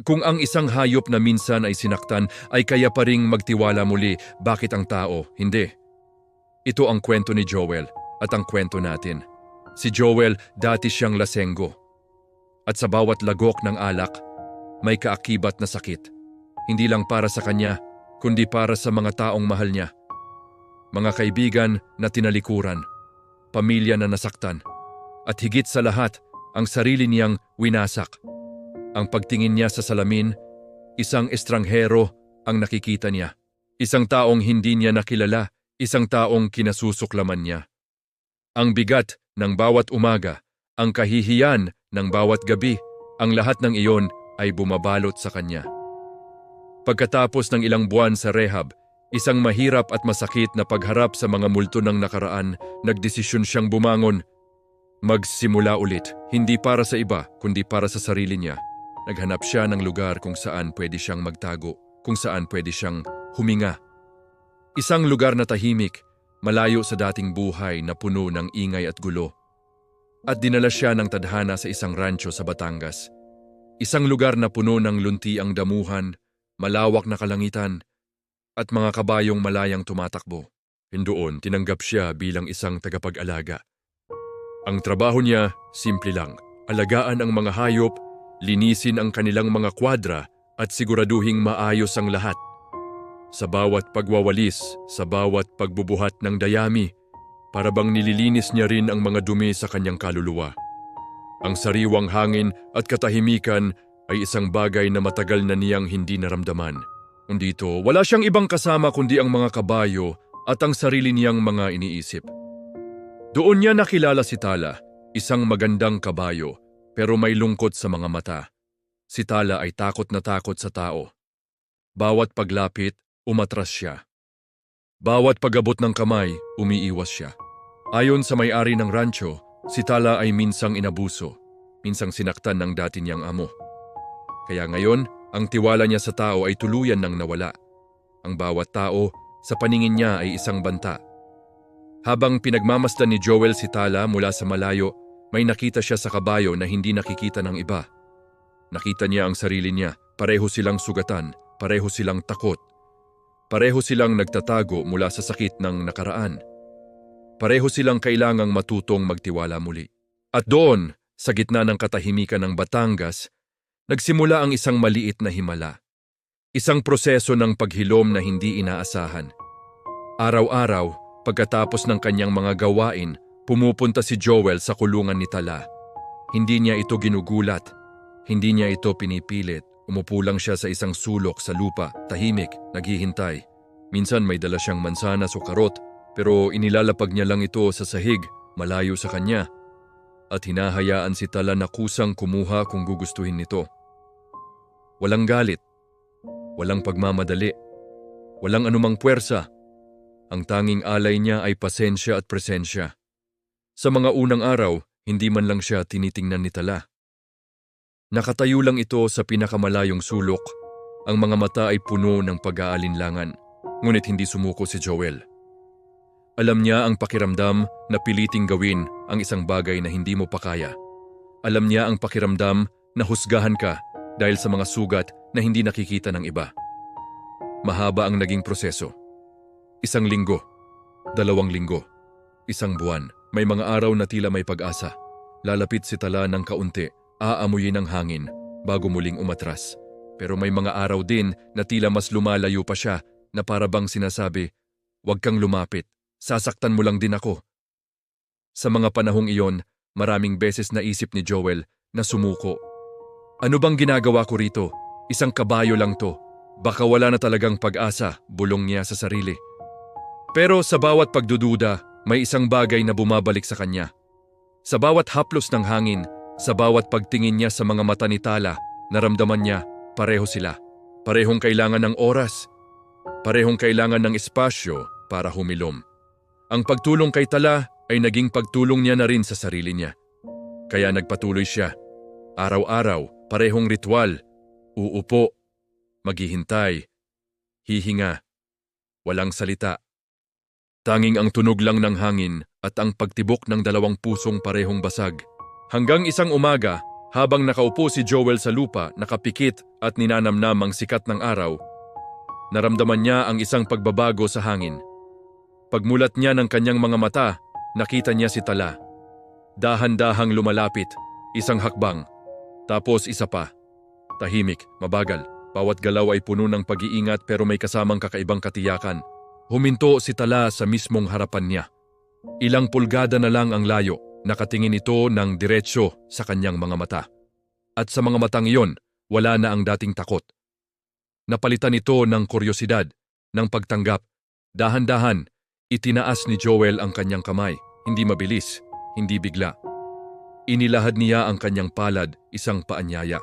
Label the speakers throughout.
Speaker 1: Kung ang isang hayop na minsan ay sinaktan ay kaya pa ring magtiwala muli, bakit ang tao, hindi? Ito ang kwento ni Joel at ang kwento natin. Si Joel dati siyang lasenggo. At sa bawat lagok ng alak, may kaakibat na sakit. Hindi lang para sa kanya, kundi para sa mga taong mahal niya. Mga kaibigan na tinalikuran, pamilya na nasaktan, at higit sa lahat, ang sarili niyang winasak. Ang pagtingin niya sa salamin, isang estranghero ang nakikita niya. Isang taong hindi niya nakilala, isang taong kinasusuklaman niya. Ang bigat ng bawat umaga, ang kahihiyan ng bawat gabi, ang lahat ng iyon ay bumabalot sa kanya. Pagkatapos ng ilang buwan sa rehab, isang mahirap at masakit na pagharap sa mga multo ng nakaraan, nagdesisyon siyang bumangon. Magsimula ulit, hindi para sa iba, kundi para sa sarili niya. Naghanap siya ng lugar kung saan pwede siyang magtago, kung saan pwede siyang huminga. Isang lugar na tahimik, malayo sa dating buhay na puno ng ingay at gulo. At dinala siya ng tadhana sa isang rancho sa Batangas. Isang lugar na puno ng lunti ang damuhan, malawak na kalangitan, at mga kabayong malayang tumatakbo. Hindoon, tinanggap siya bilang isang tagapag-alaga. Ang trabaho niya, simple lang. Alagaan ang mga hayop, linisin ang kanilang mga kwadra at siguraduhing maayos ang lahat. Sa bawat pagwawalis, sa bawat pagbubuhat ng dayami, para bang nililinis niya rin ang mga dumi sa kanyang kaluluwa. Ang sariwang hangin at katahimikan ay isang bagay na matagal na niyang hindi naramdaman. Nandito, wala siyang ibang kasama kundi ang mga kabayo at ang sarili niyang mga iniisip. Doon niya nakilala si Tala, isang magandang kabayo, pero may lungkot sa mga mata. Si Tala ay takot na takot sa tao. Bawat paglapit, umatras siya. Bawat pag-abot ng kamay, umiiwas siya. Ayon sa may-ari ng rancho, si Tala ay minsang inabuso, minsang sinaktan ng dati niyang amo. Kaya ngayon, ang tiwala niya sa tao ay tuluyan nang nawala. Ang bawat tao, sa paningin niya ay isang banta. Habang pinagmamasdan ni Joel si Tala mula sa malayo, may nakita siya sa kabayo na hindi nakikita ng iba. Nakita niya ang sarili niya, pareho silang sugatan, pareho silang takot. Pareho silang nagtatago mula sa sakit ng nakaraan. Pareho silang kailangang matutong magtiwala muli. At doon, sa gitna ng katahimikan ng Batangas, nagsimula ang isang maliit na himala. Isang proseso ng paghilom na hindi inaasahan. Araw-araw, pagkatapos ng kanyang mga gawain, pumupunta si Joel sa kulungan ni Tala. Hindi niya ito ginugulat. Hindi niya ito pinipilit. Umupo lang siya sa isang sulok sa lupa, tahimik, naghihintay. Minsan may dala siyang mansanas o karot, pero inilalapag niya lang ito sa sahig, malayo sa kanya. At hinahayaan si Tala na kusang kumuha kung gugustuhin nito. Walang galit. Walang pagmamadali. Walang anumang puwersa. Ang tanging alay niya ay pasensya at presensya. Sa mga unang araw, hindi man lang siya tinitingnan ni Tala. Nakatayo lang ito sa pinakamalayong sulok. Ang mga mata ay puno ng pag-aalinlangan, ngunit hindi sumuko si Joel. Alam niya ang pakiramdam na piliting gawin ang isang bagay na hindi mo pa kaya. Alam niya ang pakiramdam na husgahan ka dahil sa mga sugat na hindi nakikita ng iba. Mahaba ang naging proseso. 1 linggo, 2 linggo, 1 buwan. May mga araw na tila may pag-asa. Lalapit si Tala ng kaunti, aamuyin ng hangin bago muling umatras. Pero may mga araw din na tila mas lumalayo pa siya na para bang sinasabi, "Huwag kang lumapit, sasaktan mo lang din ako." Sa mga panahong iyon, maraming beses naisip ni Joel na sumuko. Ano bang ginagawa ko rito? Isang kabayo lang to. Baka wala na talagang pag-asa, bulong niya sa sarili. Pero sa bawat pagdududa, may isang bagay na bumabalik sa kanya. Sa bawat haplos ng hangin, sa bawat pagtingin niya sa mga mata ni Tala, naramdaman niya, pareho sila. Parehong kailangan ng oras. Parehong kailangan ng espasyo para humilom. Ang pagtulong kay Tala ay naging pagtulong niya na rin sa sarili niya. Kaya nagpatuloy siya. Araw-araw, parehong ritual. Uupo, maghihintay, hihinga, walang salita. Tanging ang tunog lang ng hangin at ang pagtibok ng 2 pusong parehong basag. Hanggang isang umaga, Habang nakaupo si Joel sa lupa, nakapikit at ninanamnam ang sikat ng araw, naramdaman niya ang isang pagbabago sa hangin. Pagmulat niya ng kanyang mga mata, nakita niya si Tala. Dahan-dahang lumalapit, isang hakbang, tapos isa pa. Tahimik, mabagal, bawat galaw ay puno ng pag-iingat pero may kasamang kakaibang katiyakan. Huminto si Tala sa mismong harapan niya. Ilang pulgada na lang ang layo, nakatingin ito ng diretsyo sa kanyang mga mata. At sa mga matang iyon, wala na ang dating takot. Napalitan ito ng kuryosidad, ng pagtanggap. Dahan-dahan, itinaas ni Joel ang kanyang kamay, hindi mabilis, hindi bigla. Inilahad niya ang kanyang palad, isang paanyaya.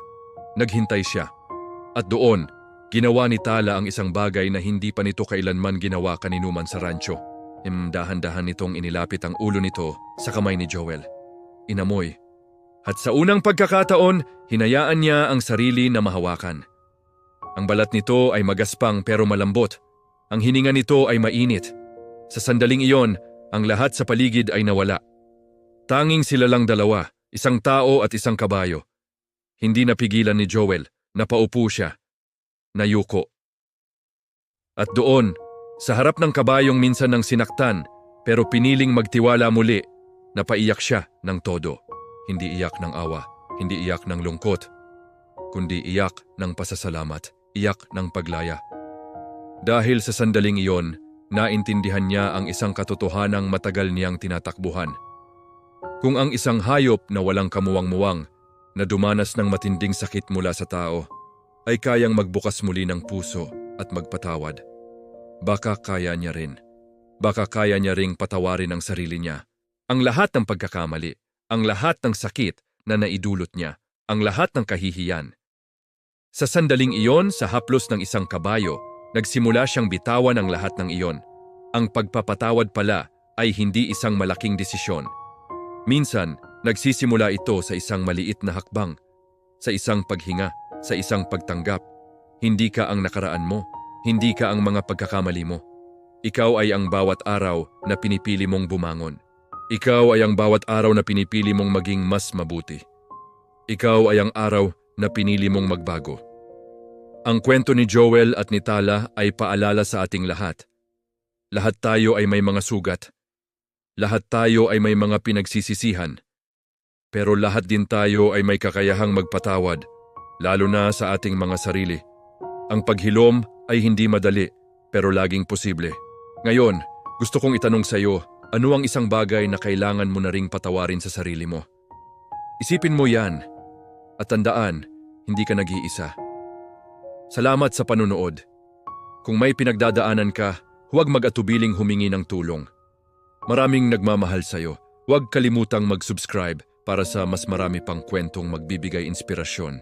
Speaker 1: Naghintay siya. At doon, ginawa ni Tala ang isang bagay na hindi pa nito kailanman ginawa kaninuman sa rancho. Dahan-dahan nitong inilapit ang ulo nito sa kamay ni Joel. Inamoy. At sa unang pagkakataon, hinayaan niya ang sarili na mahawakan. Ang balat nito ay magaspang pero malambot. Ang hininga nito ay mainit. Sa sandaling iyon, ang lahat sa paligid ay nawala. Tanging sila lang dalawa, isang tao at isang kabayo. Hindi napigilan ni Joel, napaupo siya. Nayuko. At doon, sa harap ng kabayong minsan ng sinaktan, pero piniling magtiwala muli, napaiyak siya ng todo. Hindi iyak ng awa, hindi iyak ng lungkot, kundi iyak ng pasasalamat, iyak ng paglaya. Dahil sa sandaling iyon, naintindihan niya ang isang katotohanang matagal niyang tinatakbuhan. Kung ang isang hayop na walang kamuwang-muwang, na dumanas ng matinding sakit mula sa tao, ay kayang magbukas muli ng puso at magpatawad, baka kaya niya rin. Baka kaya niya ring patawarin ang sarili niya. Ang lahat ng pagkakamali, ang lahat ng sakit na naidulot niya, ang lahat ng kahihiyan. Sa sandaling iyon, sa haplos ng isang kabayo, nagsimula siyang bitawan ang lahat ng iyon. Ang pagpapatawad pala ay hindi isang malaking desisyon. Minsan, nagsisimula ito sa isang maliit na hakbang, sa isang paghinga, sa isang pagtanggap. Hindi ka ang nakaraan mo, hindi ka ang mga pagkakamali mo. Ikaw ay ang bawat araw na pinipili mong bumangon. Ikaw ay ang bawat araw na pinipili mong maging mas mabuti. Ikaw ay ang araw na pinili mong magbago. Ang kwento ni Joel at ni Tala ay paalala sa ating lahat. Lahat tayo ay may mga sugat. Lahat tayo ay may mga pinagsisisihan. Pero lahat din tayo ay may kakayahang magpatawad, lalo na sa ating mga sarili. Ang paghilom ay hindi madali, pero laging posible. Ngayon, gusto kong itanong sa iyo, ano ang isang bagay na kailangan mo na ring patawarin sa sarili mo? Isipin mo yan, at tandaan, hindi ka nag-iisa. Salamat sa panunood. Kung may pinagdadaanan ka, huwag mag-atubiling humingi ng tulong. Maraming nagmamahal sa iyo. Huwag kalimutang mag-subscribe para sa mas marami pang kwentong magbibigay inspirasyon.